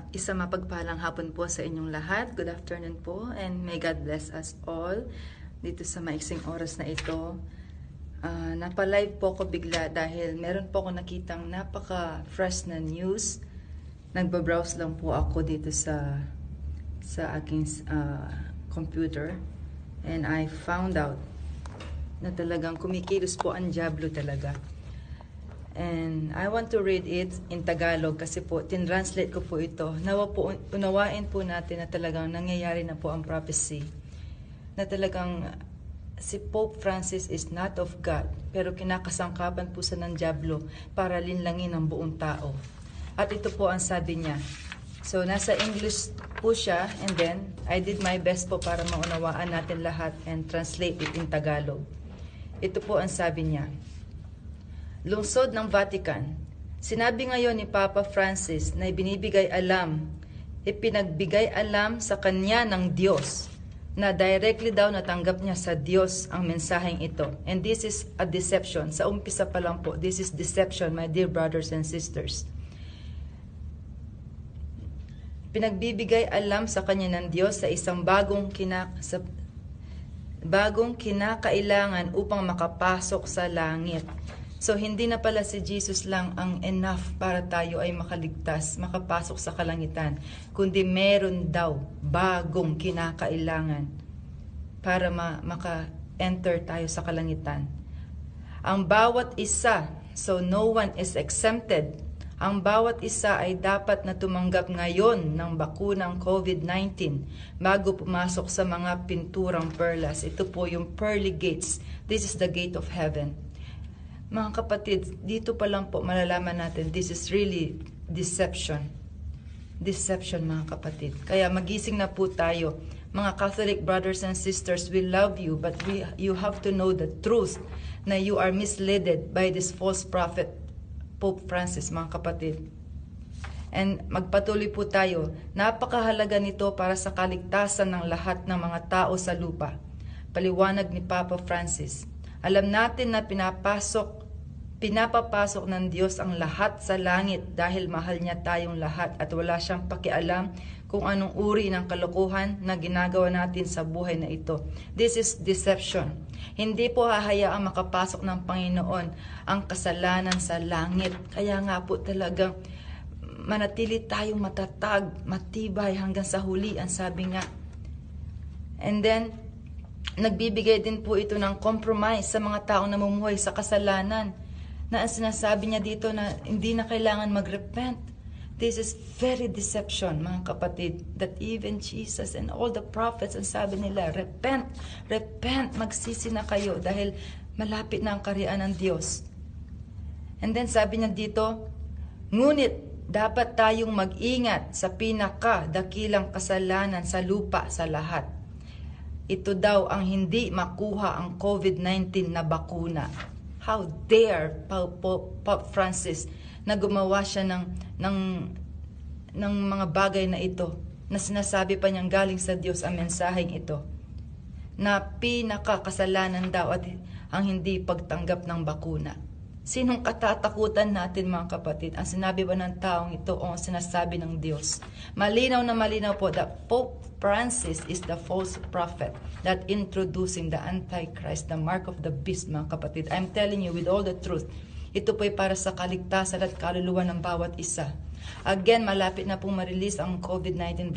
Isang mapagpalang hapon po sa inyong lahat. Good afternoon po and may God bless us all dito sa maiksing oras na ito. Napalive po ako bigla dahil meron po ako nakitang napaka-fresh na news. Nagbabrowse lang po ako dito sa aking computer and I found out na talagang kumikilos po ang dyablo talaga. And I want to read it in Tagalog kasi po, tinranslate ko po ito. Nawa po, unawain po natin na talagang nangyayari na po ang prophecy. Na talagang si Pope Francis is not of God, pero kinakasangkapan po sa ng dyablo para linlangin ang buong tao. At ito po ang sabi niya. So, nasa English po siya, and then, I did my best po para maunawaan natin lahat and translate it in Tagalog. Ito po ang sabi niya. Lungsod ng Vatican, sinabi ngayon ni Papa Francis na ipinagbigay alam sa kanya ng Diyos na directly daw natanggap niya sa Diyos ang mensaheng ito. And this is a deception. Sa umpisa pa lang po, this is deception, my dear brothers and sisters. Pinagbibigay alam sa kanya ng Diyos sa isang bagong kinakailangan upang makapasok sa langit. So, hindi na pala si Jesus lang ang enough para tayo ay makaligtas, makapasok sa kalangitan, kundi meron daw bagong kinakailangan para maka-enter tayo sa kalangitan. Ang bawat isa, so no one is exempted, ang bawat isa ay dapat na tumanggap ngayon ng bakunang COVID-19 bago pumasok sa mga pinturang perlas. Ito po yung pearly gates. This is the gate of heaven. Mga kapatid, dito pa lang po malalaman natin, this is really deception. Deception, mga kapatid. Kaya magising na po tayo. Mga Catholic brothers and sisters, we love you, but you have to know the truth na you are misled by this false prophet, Pope Francis, mga kapatid. And magpatuloy po tayo. Napakahalaga nito para sa kaligtasan ng lahat ng mga tao sa lupa. Paliwanag ni Papa Francis. Alam natin na pinapapasok ng Diyos ang lahat sa langit dahil mahal niya tayong lahat at wala siyang pakialam kung anong uri ng kalokohan na ginagawa natin sa buhay na ito. This is deception. Hindi po hahayaang makapasok ng Panginoon ang kasalanan sa langit. Kaya nga po talagang manatili tayong matatag, matibay hanggang sa huli, ang sabi nga. And then, nagbibigay din po ito ng compromise sa mga taong namumuhay sa kasalanan. Na ang sinasabi niya dito na hindi na kailangan mag-repent. This is very deception, mga kapatid. That even Jesus and all the prophets, ang sabi nila, repent, repent, magsisi na kayo dahil malapit na ang kaharian ng Diyos. And then sabi niya dito, ngunit dapat tayong mag-ingat sa pinakadakilang kasalanan sa lupa sa lahat. Ito daw ang hindi makuha ang COVID-19 na bakuna. How dare Pope Francis na gumawa siya ng mga bagay na ito, na sinasabi pa niyang galing sa Diyos ang mensaheng ito, na pinakakasalanan daw at ang hindi pagtanggap ng bakuna. Sinong katatakutan natin, mga kapatid? Ang sinabi ba ng taong ito o ang sinasabi ng Diyos? Malinaw na malinaw po that Pope Francis is the false prophet that introducing the Antichrist, the mark of the beast, mga kapatid. I'm telling you with all the truth, ito po ay para sa kaligtasan at kaluluwa ng bawat isa. Again, malapit na pong ma-release ang COVID-19